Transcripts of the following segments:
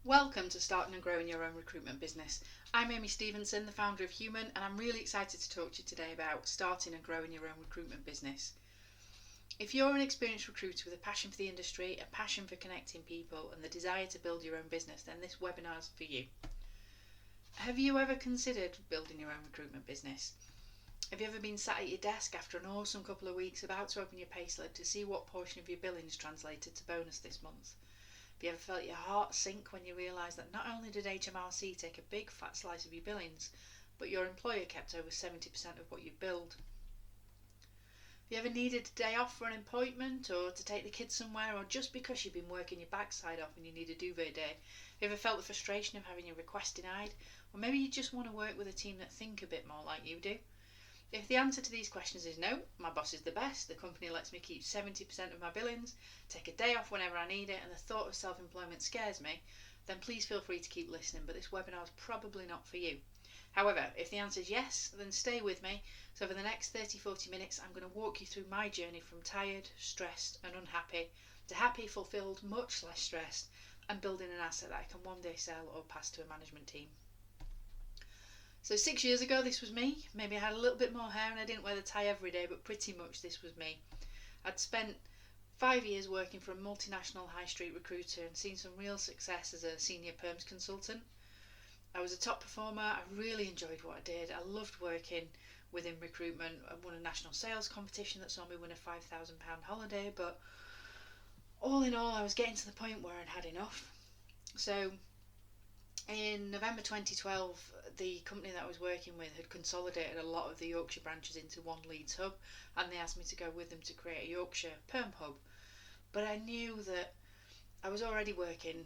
Welcome to Starting and Growing Your Own Recruitment Business. I'm Amy Stevenson, the founder of Human, and I'm really excited to talk to you today about starting and growing your own recruitment business. If you're an experienced recruiter with a passion for the industry, a passion for connecting people, and the desire to build your own business, then this webinar is for you. Have you ever considered building your own recruitment business? Have you ever been sat at your desk after an awesome couple of weeks about to open your payslip to see what portion of your billings translated to bonus this month? Have you ever felt your heart sink when you realise that not only did HMRC take a big fat slice of your billings, but your employer kept over 70% of what you billed? Have you ever needed a day off for an appointment, or to take the kids somewhere, or just because you've been working your backside off and you need a duvet day? Have you ever felt the frustration of having your request denied? Or maybe you just want to work with a team that think a bit more like you do? If the answer to these questions is no, my boss is the best, the company lets me keep 70% of my billings, take a day off whenever I need it, and the thought of self-employment scares me, then please feel free to keep listening, but this webinar is probably not for you. However, if the answer is yes, then stay with me. So for the next 30-40 minutes, I'm going to walk you through my journey from tired, stressed and unhappy to happy, fulfilled, much less stressed, and building an asset that I can one day sell or pass to a management team. So 6 years ago, this was me. Maybe I had a little bit more hair and I didn't wear the tie every day, but pretty much this was me. I'd spent 5 years working for a multinational high street recruiter and seen some real success as a senior perms consultant. I was a top performer. I really enjoyed what I did. I loved working within recruitment. I won a national sales competition that saw me win a £5,000 holiday, but all in all, I was getting to the point where I'd had enough. So in November 2012, the company that I was working with had consolidated a lot of the Yorkshire branches into one Leeds hub, and they asked me to go with them to create a Yorkshire perm hub. But I knew that I was already working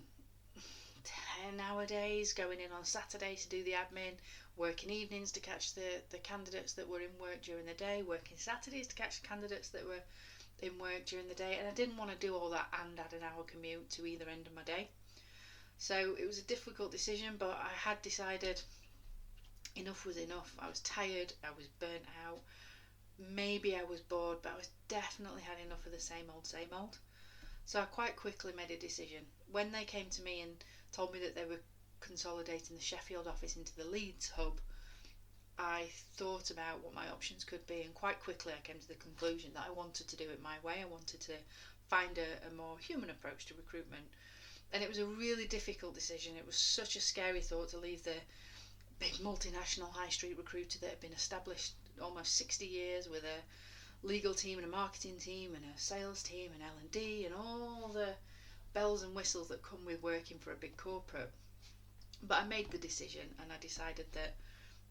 10-hour days, going in on Saturdays to do the admin, working evenings to catch the candidates that were in work during the day, working Saturdays to catch candidates that were in work during the day, and I didn't want to do all that and add an hour commute to either end of my day. So it was a difficult decision, but I had decided enough was enough. I was tired, I was burnt out, maybe I was bored, but I was definitely had enough of the same old. So I quite quickly made a decision. When they came to me and told me that they were consolidating the Sheffield office into the Leeds hub, I thought about what my options could be, and quite quickly I came to the conclusion that I wanted to do it my way. I wanted to find a more human approach to recruitment. And it was a really difficult decision. It was such a scary thought to leave the big multinational high street recruiter that had been established almost 60 years with a legal team and a marketing team and a sales team and L&D and all the bells and whistles that come with working for a big corporate. But I made the decision and I decided that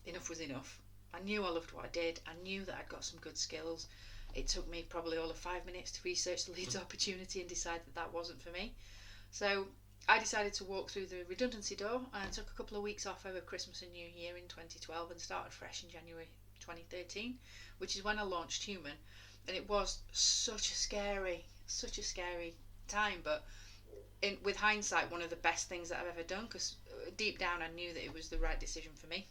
enough was enough. I knew I loved what I did. I knew that I'd got some good skills. It took me probably all of 5 minutes to research the Leeds opportunity and decide that that wasn't for me. So I decided to walk through the redundancy door and took a couple of weeks off over Christmas and New Year in 2012 and started fresh in January 2013, which is when I launched Human. And it was such a scary time, but with hindsight, one of the best things that I've ever done, because deep down I knew that it was the right decision for me.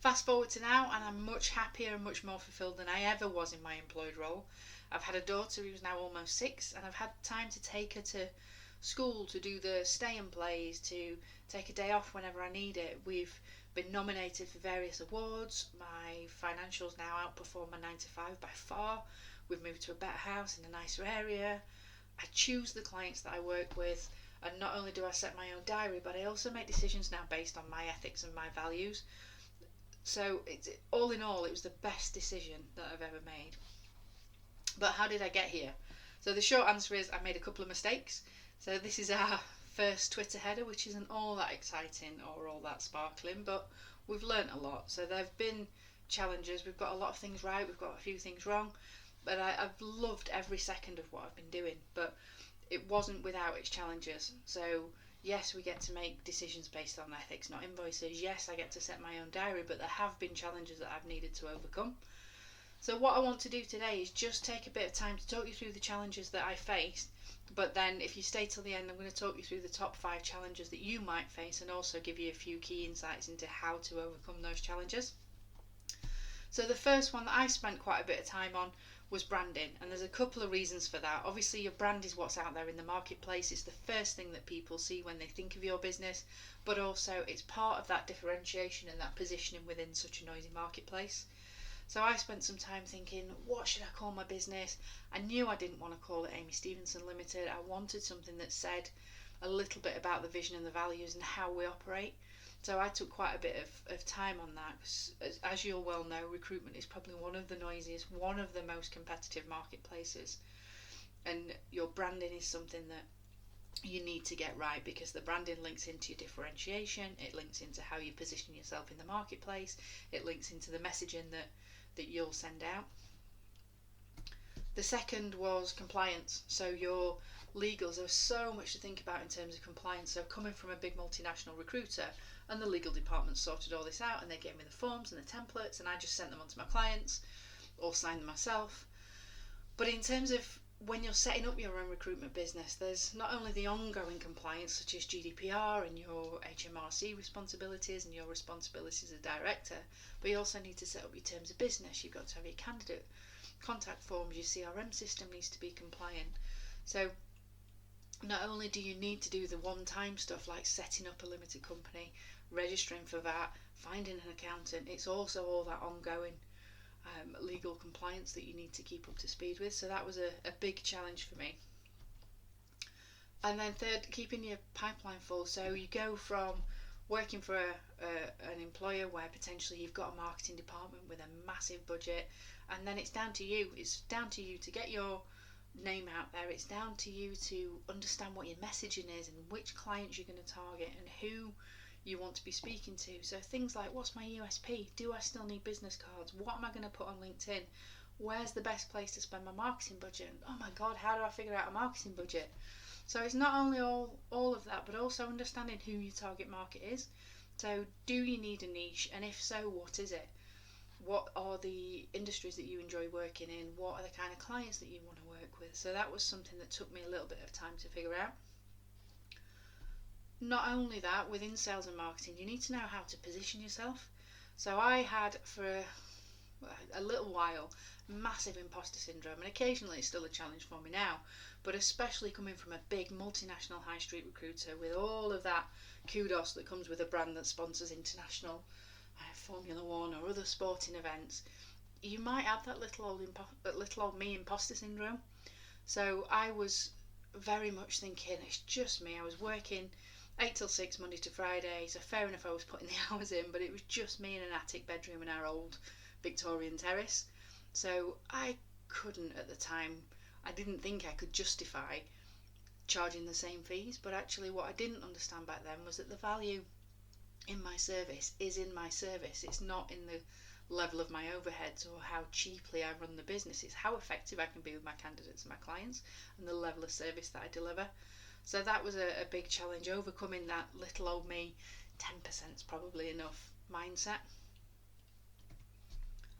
Fast forward to now, and I'm much happier and much more fulfilled than I ever was in my employed role. I've had a daughter who's now almost 6, and I've had time to take her to school, to do the stay and plays, to take a day off whenever I need it. We've been nominated for various awards. My financials now outperform my 9 to 5 by far. We've moved to a better house in a nicer area. I choose the clients that I work with, and not only do I set my own diary, but I also make decisions now based on my ethics and my values. So all in all, it was the best decision that I've ever made. But how did I get here? So the short answer is I made a couple of mistakes. So this is our first Twitter header, which isn't all that exciting or all that sparkling, but we've learnt a lot. So there have been challenges. We've got a lot of things right, we've got a few things wrong, but I've loved every second of what I've been doing. But it wasn't without its challenges. So yes, we get to make decisions based on ethics, not invoices. Yes, I get to set my own diary, but there have been challenges that I've needed to overcome. So what I want to do today is just take a bit of time to talk you through the challenges that I faced, but then if you stay till the end, I'm going to talk you through the top 5 challenges that you might face and also give you a few key insights into how to overcome those challenges. So the first one that I spent quite a bit of time on was branding, and there's a couple of reasons for that. Obviously, your brand is what's out there in the marketplace. It's the first thing that people see when they think of your business, but also it's part of that differentiation and that positioning within such a noisy marketplace. So I spent some time thinking, what should I call my business? I knew I didn't want to call it Amy Stevenson Limited. I wanted something that said a little bit about the vision and the values and how we operate. So I took quite a bit of time on that, because as you'll well know, recruitment is probably one of the noisiest, one of the most competitive marketplaces, and your branding is something that you need to get right, because the branding links into your differentiation, it links into how you position yourself in the marketplace, it links into the messaging that you'll send out. The second was compliance. So your legals, there's so much to think about in terms of compliance. So coming from a big multinational recruiter, and the legal department sorted all this out, and they gave me the forms and the templates, and I just sent them on to my clients or signed them myself. But in terms of when you're setting up your own recruitment business, there's not only the ongoing compliance such as GDPR and your HMRC responsibilities and your responsibilities as a director, but you also need to set up your terms of business. You've got to have your candidate contact forms, your CRM system needs to be compliant. So not only do you need to do the one-time stuff like setting up a limited company, registering for that, finding an accountant, it's also all that ongoing legal compliance that you need to keep up to speed with. So that was a big challenge for me. And then third, keeping your pipeline full. So you go from working for an employer where potentially you've got a marketing department with a massive budget, and then it's down to you. It's down to you to get your name out there. It's down to you to understand what your messaging is and which clients you're going to target and who you want to be speaking to. So things like, what's my USP? Do I still need business cards? What am I going to put on LinkedIn? Where's the best place to spend my marketing budget? And, oh my God, how do I figure out a marketing budget? So it's not only all of that, but also understanding who your target market is. So do you need a niche? And if so, what is it? What are the industries that you enjoy working in? What are the kind of clients that you want to work with? So that was something that took me a little bit of time to figure out. Not only that, within sales and marketing, you need to know how to position yourself. So I had, for a little while, massive imposter syndrome, and occasionally it's still a challenge for me now, but especially coming from a big multinational high street recruiter with all of that kudos that comes with a brand that sponsors international Formula One or other sporting events, you might have that little old me imposter syndrome. So I was very much thinking, it's just me. I was working 8 till 6 Monday to Friday, so fair enough I was putting the hours in, but it was just me in an attic bedroom in our old Victorian terrace. So I couldn't at the time, I didn't think I could justify charging the same fees, but actually what I didn't understand back then was that the value in my service is in my service. It's not in the level of my overheads or how cheaply I run the business. It's how effective I can be with my candidates and my clients and the level of service that I deliver. So that was a big challenge, overcoming that little old me, 10% is probably enough mindset.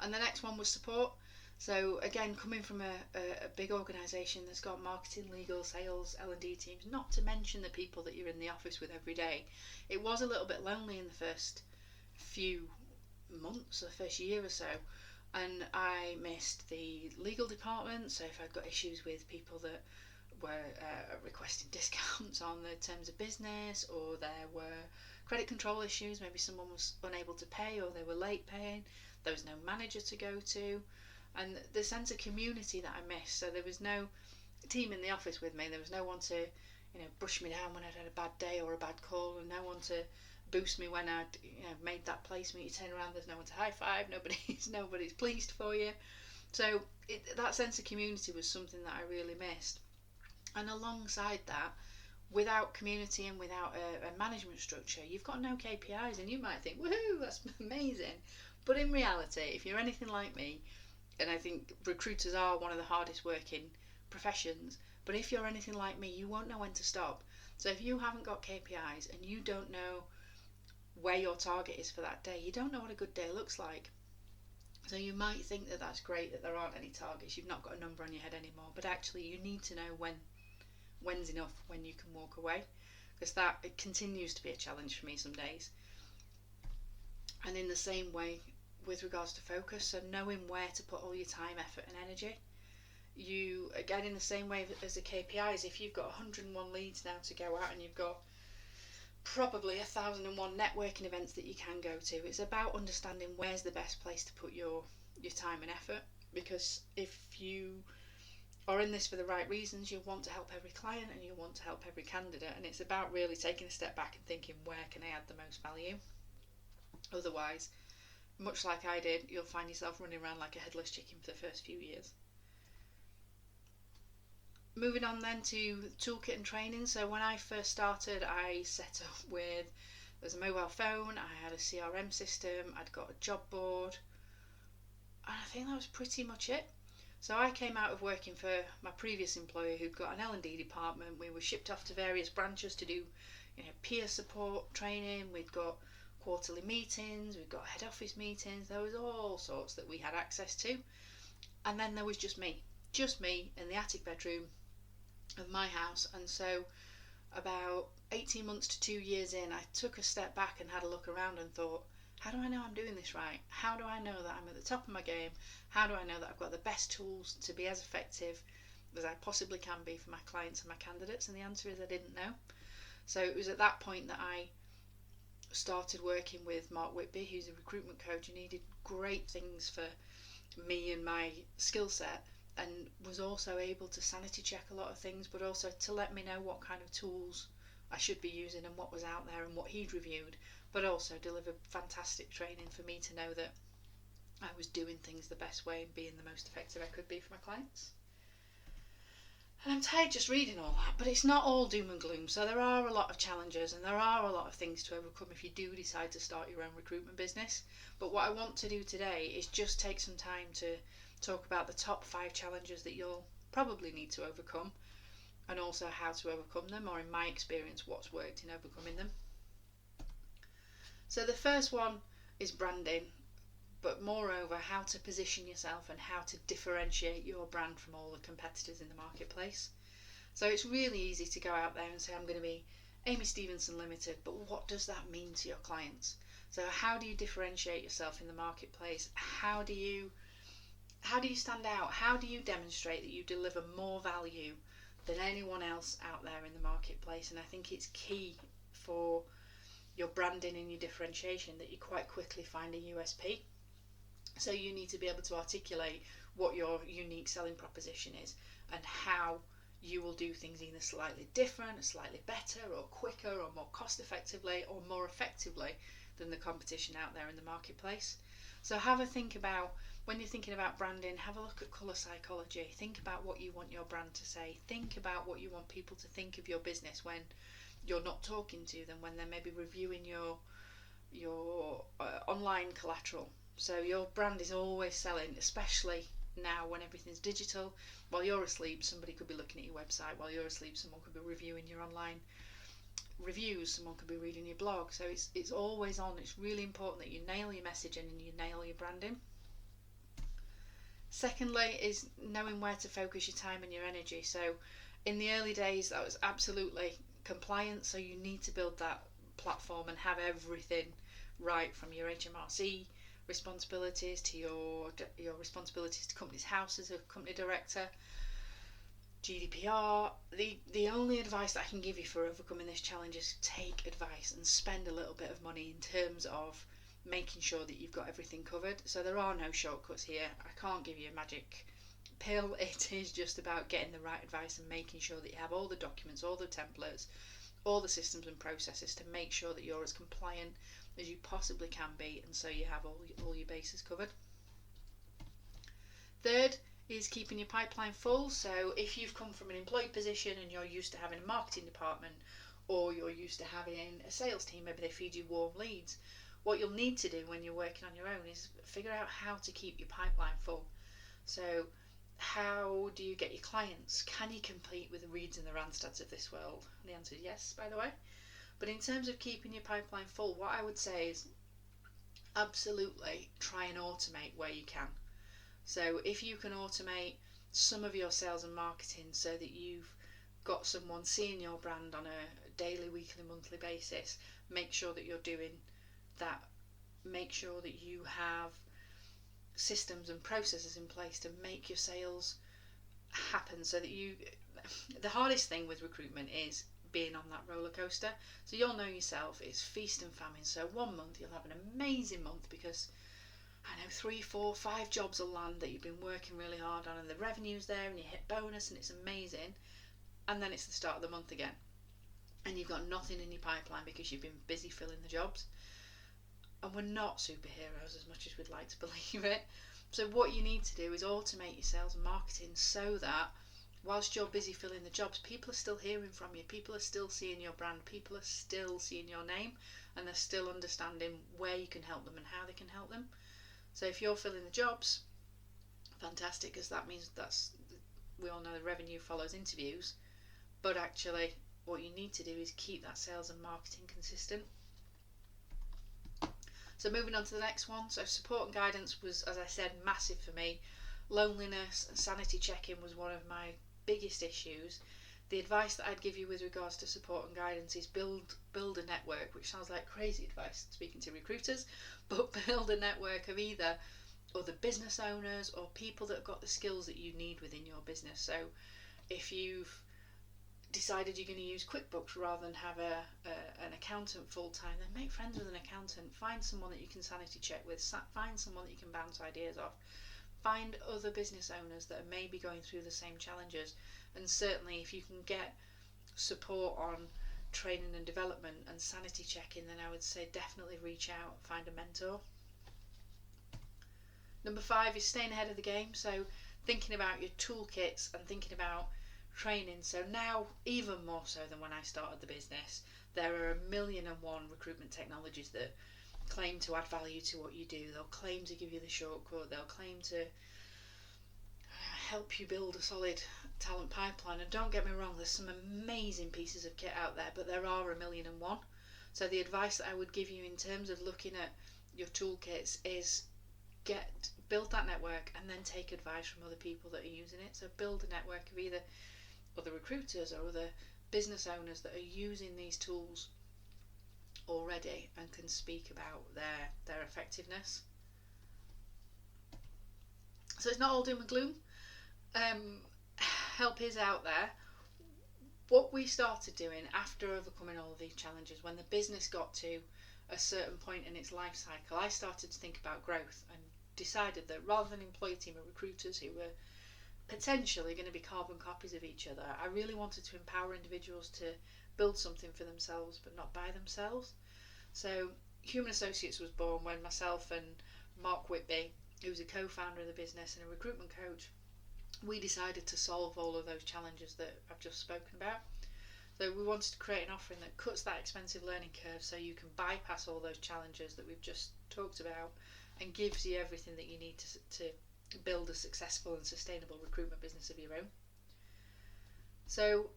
And the next one was support. So again, coming from a big organisation that's got marketing, legal, sales, L&D teams, not to mention the people that you're in the office with every day, it was a little bit lonely in the first few months, the first year or so, and I missed the legal department. So if I've got issues with people that were requesting discounts on the terms of business, or there were credit control issues, maybe someone was unable to pay or they were late paying, there was no manager to go to, and the sense of community that I missed. So there was no team in the office with me, there was no one to brush me down when I'd had a bad day or a bad call, and no one to boost me when I'd made that placement. You turn around, there's no one to high five, nobody's pleased for you. So that sense of community was something that I really missed. And alongside that, without community and without a management structure, you've got no KPIs, and you might think, woohoo, that's amazing. But in reality, if you're anything like me, and I think recruiters are one of the hardest working professions, but if you're anything like me, you won't know when to stop. So if you haven't got KPIs and you don't know where your target is for that day, you don't know what a good day looks like. So you might think that that's great that there aren't any targets, you've not got a number on your head anymore, but actually you need to know when's enough, when you can walk away, because it continues to be a challenge for me some days. And in the same way with regards to focus, so knowing where to put all your time, effort and energy. You, again, in the same way as the KPIs, if you've got 101 leads now to go out and you've got probably 1,001 networking events that you can go to, it's about understanding where's the best place to put your time and effort. Because if you are in this for the right reasons, you want to help every client and you want to help every candidate, and it's about really taking a step back and thinking, where can I add the most value? Otherwise, much like I did, you'll find yourself running around like a headless chicken for the first few years. Moving on then to toolkit and training. So when I first started, I set up with, there's a mobile phone, I had a CRM system, I'd got a job board, and I think that was pretty much it. So I came out of working for my previous employer who'd got an L&D department. We were shipped off to various branches to do, peer support training. We'd got quarterly meetings, we'd got head office meetings. There was all sorts that we had access to. And then there was just me in the attic bedroom of my house. And so about 18 months to 2 years in, I took a step back and had a look around and thought, how do I know I'm doing this right? How do I know that I'm at the top of my game? How do I know that I've got the best tools to be as effective as I possibly can be for my clients and my candidates? And the answer is I didn't know. So it was at that point that I started working with Mark Whitby, who's a recruitment coach, and he did great things for me and my skill set, and was also able to sanity check a lot of things, but also to let me know what kind of tools I should be using and what was out there and what he'd reviewed, but also delivered fantastic training for me to know that I was doing things the best way and being the most effective I could be for my clients. And I'm tired just reading all that, but it's not all doom and gloom. So there are a lot of challenges and there are a lot of things to overcome if you do decide to start your own recruitment business. But what I want to do today is just take some time to talk about the top 5 challenges that you'll probably need to overcome, and also how to overcome them, or in my experience, what's worked in overcoming them. So the first one is branding, but moreover, how to position yourself and how to differentiate your brand from all the competitors in the marketplace. So it's really easy to go out there and say, I'm going to be Amy Stevenson Limited, but what does that mean to your clients? So how do you differentiate yourself in the marketplace? How do you stand out? How do you demonstrate that you deliver more value than anyone else out there in the marketplace? And I think it's key for your branding and your differentiation that you quite quickly find a USP. So you need to be able to articulate what your unique selling proposition is and how you will do things either slightly different, slightly better, or quicker, or more cost effectively, or more effectively than the competition out there in the marketplace. So have a think about, when you're thinking about branding, have a look at colour psychology. Think about what you want your brand to say. Think about what you want people to think of your business when you're not talking to them, when they're maybe reviewing your online collateral. So your brand is always selling, especially now when everything's digital. While you're asleep, somebody could be looking at your website. While you're asleep, someone could be reviewing your online reviews. Someone could be reading your blog. So it's always on. It's really important that you nail your messaging and you nail your branding. Secondly is knowing where to focus your time and your energy. So in the early days, that was absolutely compliance. So you need to build that platform and have everything right, from your HMRC responsibilities to your responsibilities to company's house as a company director, GDPR. The only advice that I can give you for overcoming this challenge is take advice and spend a little bit of money in terms of making sure that you've got everything covered. So there are no shortcuts here. I can't give you a magic pill. It is just about getting the right advice and making sure that you have all the documents, all the templates, all the systems and processes to make sure that you're as compliant as you possibly can be, and so you have all your bases covered. Third is keeping your pipeline full. So if you've come from an employed position and you're used to having a marketing department, or you're used to having a sales team, maybe they feed you warm leads, what you'll need to do when you're working on your own is figure out how to keep your pipeline full. So how do you get your clients? Can you compete with the Reeds and the Randstads of this world? And the answer is yes, by the way. But in terms of keeping your pipeline full, what I would say is absolutely try and automate where you can. So if you can automate some of your sales and marketing so that you've got someone seeing your brand on a daily, weekly, monthly basis, make sure that you're doing that. Make sure that you have systems and processes in place to make your sales happens so that the hardest thing with recruitment is being on that roller coaster. So you'll know yourself, it's feast and famine. So 1 month you'll have an amazing month because I know 3, 4, 5 jobs will land that you've been working really hard on, and the revenue's there and you hit bonus and it's amazing. And then it's the start of the month again and you've got nothing in your pipeline because you've been busy filling the jobs. And we're not superheroes as much as we'd like to believe it. So what you need to do is automate your sales and marketing so that whilst you're busy filling the jobs, people are still hearing from you, people are still seeing your brand, people are still seeing your name, and they're still understanding where you can help them and how they can help them. So if you're filling the jobs, fantastic, because that means we all know the revenue follows interviews, but actually what you need to do is keep that sales and marketing consistent. So moving on to the next one. So support and guidance was, as I said, massive for me. Loneliness and sanity checking was one of my biggest issues. The advice that I'd give you with regards to support and guidance is build a network, which sounds like crazy advice speaking to recruiters, but build a network of either other business owners or people that have got the skills that you need within your business. So if you've decided you're going to use QuickBooks rather than have an accountant full time, then make friends with an accountant, find someone that you can sanity check with, find someone that you can bounce ideas off, find other business owners that are maybe going through the same challenges. And certainly if you can get support on training and development and sanity checking, then I would say definitely reach out and find a mentor. Number 5 is staying ahead of the game. So thinking about your toolkits and thinking about training. So now, even more so than when I started the business, there are 1,000,001 recruitment technologies that claim to add value to what you do. They'll claim to give you the shortcut, they'll claim to help you build a solid talent pipeline. And don't get me wrong, there's some amazing pieces of kit out there, but there are 1,000,001. So the advice that I would give you in terms of looking at your toolkits is build that network and then take advice from other people that are using it. So build a network of either other recruiters or other business owners that are using these tools already and can speak about their effectiveness. So it's not all doom and gloom. Help is out there. What we started doing after overcoming all of these challenges, when the business got to a certain point in its life cycle, I started to think about growth and decided that rather than employ a team of recruiters who were potentially going to be carbon copies of each other, I really wanted to empower individuals to build something for themselves but not by themselves. So Human Associates was born when myself and Mark Whitby, who's a co-founder of the business and a recruitment coach, we decided to solve all of those challenges that I've just spoken about. So we wanted to create an offering that cuts that expensive learning curve so you can bypass all those challenges that we've just talked about and gives you everything that you need to build a successful and sustainable recruitment business of your own. So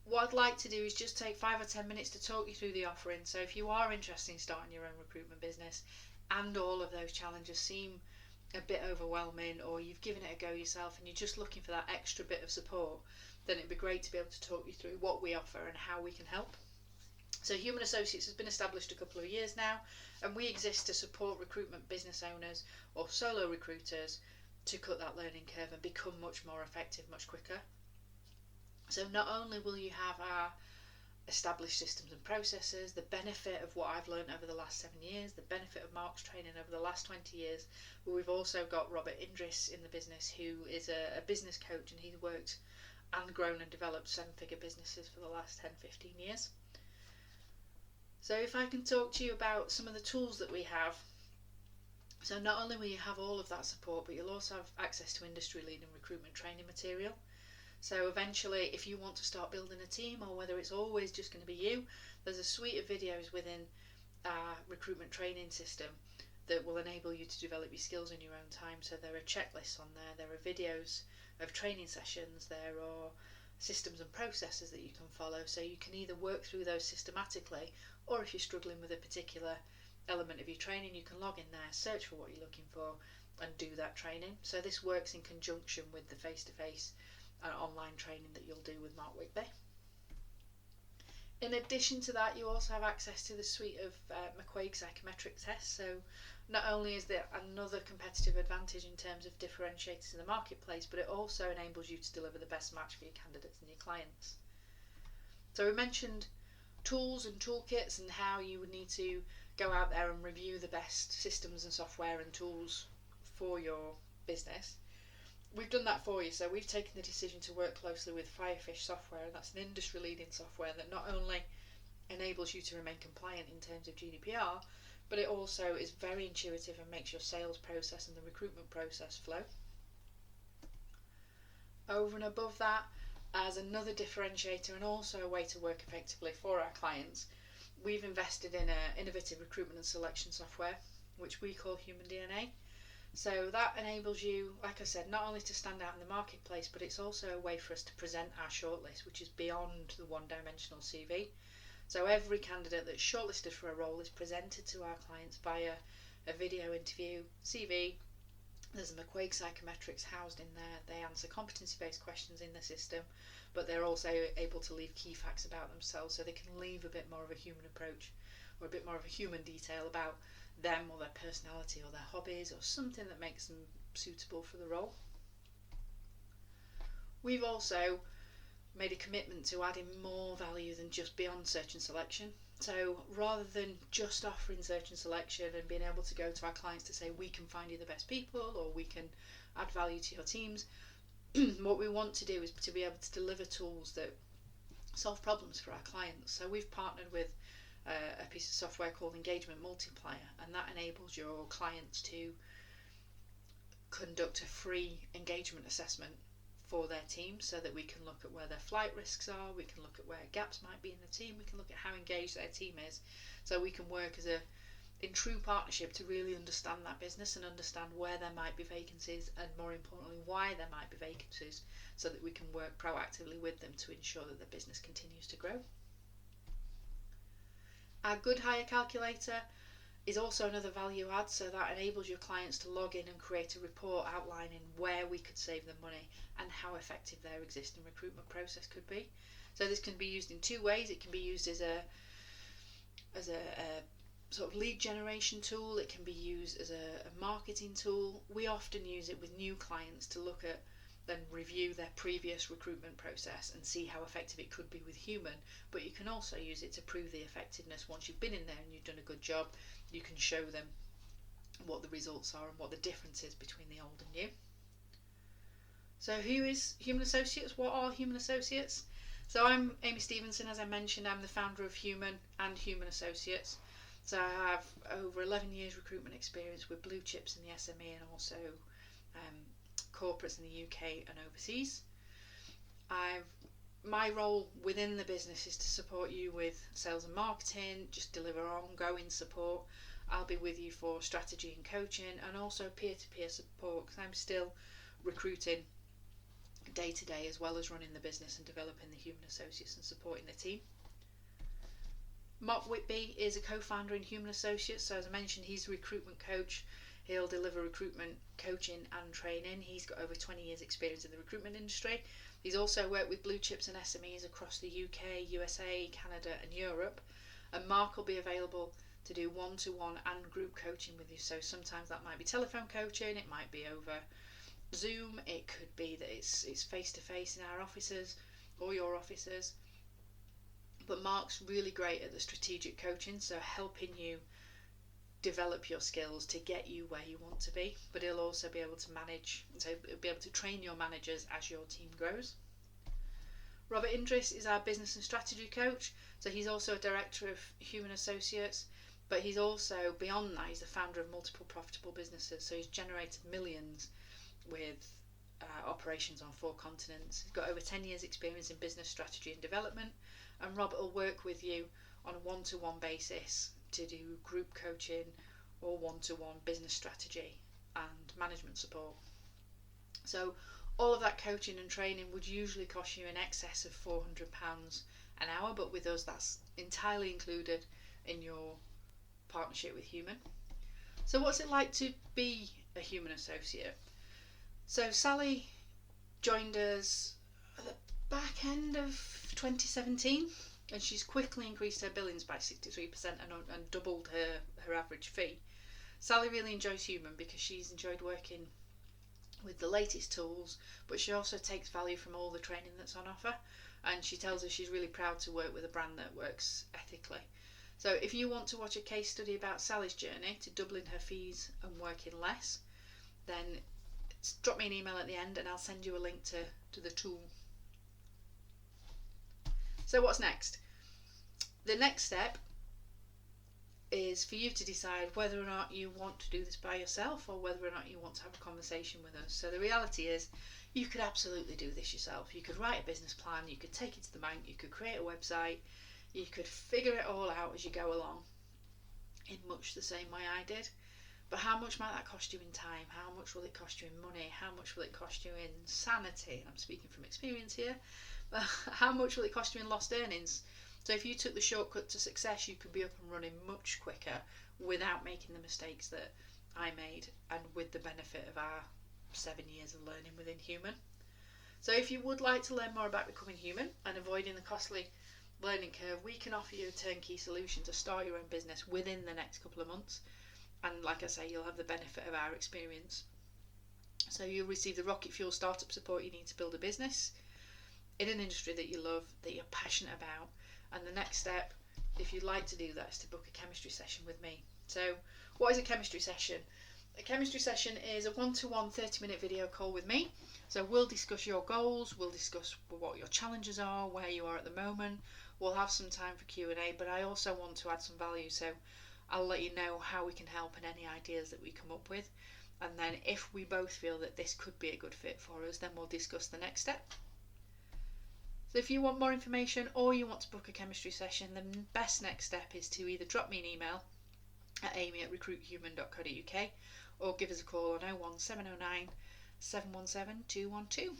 what I'd like to do is just take 5 or 10 minutes to talk you through the offering. So if you are interested in starting your own recruitment business and all of those challenges seem a bit overwhelming, or you've given it a go yourself and you're just looking for that extra bit of support, then it'd be great to be able to talk you through what we offer and how we can help. So Human Associates has been established a couple of years now, and we exist to support recruitment business owners or solo recruiters to cut that learning curve and become much more effective much quicker. So not only will you have our established systems and processes, the benefit of what I've learned over the last 7 years, the benefit of Mark's training over the last 20 years, but we've also got Robert Indris in the business, who is a business coach, and he's worked and grown and developed 7-figure businesses for the last 10-15 years. So if I can talk to you about some of the tools that we have, so not only will you have all of that support, but you'll also have access to industry leading recruitment training material. So eventually, if you want to start building a team, or whether it's always just going to be you, there's a suite of videos within our recruitment training system that will enable you to develop your skills in your own time. So there are checklists on there are videos of training sessions, there are systems and processes that you can follow, so you can either work through those systematically, or if you're struggling with a particular element of your training, you can log in there, search for what you're looking for and do that training. So this works in conjunction with the face-to-face and online training that you'll do with Mark Whitby. In addition to that, you also have access to the suite of McQuaig psychometric tests. So not only is there another competitive advantage in terms of differentiators in the marketplace, but it also enables you to deliver the best match for your candidates and your clients. So we mentioned tools and toolkits and how you would need to go out there and review the best systems and software and tools for your business. We've done that for you. So we've taken the decision to work closely with Firefish Software, and that's an industry leading software that not only enables you to remain compliant in terms of GDPR, but it also is very intuitive and makes your sales process and the recruitment process flow. Over and above that, as another differentiator and also a way to work effectively for our clients, we've invested in an innovative recruitment and selection software, which we call Human DNA. So that enables you, like I said, not only to stand out in the marketplace, but it's also a way for us to present our shortlist, which is beyond the one-dimensional CV. So every candidate that's shortlisted for a role is presented to our clients via a video interview, CV. There's McQuaig psychometrics housed in there. They answer competency-based questions in the system, but they're also able to leave key facts about themselves, so they can leave a bit more of a human approach or a bit more of a human detail about them or their personality or their hobbies or something that makes them suitable for the role. We've also made a commitment to adding more value than just beyond search and selection. So rather than just offering search and selection and being able to go to our clients to say we can find you the best people or we can add value to your teams, what we want to do is to be able to deliver tools that solve problems for our clients. So we've partnered with a piece of software called Engagement Multiplier, and that enables your clients to conduct a free engagement assessment for their team, so that we can look at where their flight risks are, we can look at where gaps might be in the team, we can look at how engaged their team is, so we can work in true partnership to really understand that business and understand where there might be vacancies, and more importantly why there might be vacancies, so that we can work proactively with them to ensure that the business continues to grow. Our Good Hire calculator is also another value add, so that enables your clients to log in and create a report outlining where we could save them money and how effective their existing recruitment process could be. So this can be used in two ways. It can be used as a sort of lead generation tool. It can be used as a marketing tool. We often use it with new clients to look at then review their previous recruitment process and see how effective it could be with human, but you can also use it to prove the effectiveness. Once you've been in there and you've done a good job, you can show them what the results are and what the difference is between the old and new. So who is Human Associates? What are Human Associates? So I'm Amy Stevenson, as I mentioned. I'm the founder of Human and Human Associates. So I have over 11 years recruitment experience with blue chips in the SME and also corporates in the UK and overseas. My role within the business is to support you with sales and marketing, just deliver ongoing support. I'll be with you for strategy and coaching, and also peer-to-peer support, because I'm still recruiting day to day as well as running the business and developing the human associates and supporting the team. Mark Whitby is a co-founder in Human Associates, so as I mentioned, he's a recruitment coach. He'll deliver recruitment coaching and training. He's got over 20 years experience in the recruitment industry. He's also worked with blue chips and SMEs across the UK, USA, Canada and Europe. And Mark will be available to do one-to-one and group coaching with you. So sometimes that might be telephone coaching, it might be over Zoom, it could be that it's face-to-face in our offices or your offices. But Mark's really great at the strategic coaching, so helping you develop your skills to get you where you want to be, but he'll also be able to manage, so he'll be able to train your managers as your team grows. Robert Indris is our business and strategy coach, so he's also a director of Human Associates, but he's also, beyond that, he's the founder of multiple profitable businesses, so he's generated millions with operations on 4 continents. He's got over 10 years experience in business strategy and development, and Robert will work with you on a one-to-one basis to do group coaching or one-to-one business strategy and management support. So all of that coaching and training would usually cost you in excess of £400 an hour, but with us that's entirely included in your partnership with Human. So what's it like to be a Human Associate? So Sally joined us at the back end of 2017. and she's quickly increased her billings by 63% and doubled her average fee. Sally really enjoys Human because she's enjoyed working with the latest tools, but she also takes value from all the training that's on offer, and she tells us she's really proud to work with a brand that works ethically. So if you want to watch a case study about Sally's journey to doubling her fees and working less, then drop me an email at the end and I'll send you a link to the tool. So what's next? The next step is for you to decide whether or not you want to do this by yourself or whether or not you want to have a conversation with us. So the reality is you could absolutely do this yourself. You could write a business plan, you could take it to the bank, you could create a website, you could figure it all out as you go along in much the same way I did. But how much might that cost you in time? How much will it cost you in money? How much will it cost you in sanity? I'm speaking from experience here. But how much will it cost you in lost earnings? So if you took the shortcut to success, you could be up and running much quicker without making the mistakes that I made and with the benefit of our 7 years of learning within Human. So if you would like to learn more about becoming human and avoiding the costly learning curve, we can offer you a turnkey solution to start your own business within the next couple of months. And like I say, you'll have the benefit of our experience. So you'll receive the rocket fuel startup support you need to build a business in an industry that you love, that you're passionate about. And the next step, if you'd like to do that, is to book a chemistry session with me. So what is a chemistry session? A chemistry session is a one-to-one 30-minute video call with me. So we'll discuss your goals, we'll discuss what your challenges are, where you are at the moment. We'll have some time for Q&A, but I also want to add some value, so I'll let you know how we can help and any ideas that we come up with. And then if we both feel that this could be a good fit for us, then we'll discuss the next step. So if you want more information or you want to book a chemistry session, the best next step is to either drop me an email at amy@recruithuman.co.uk or give us a call on 01709 717 212.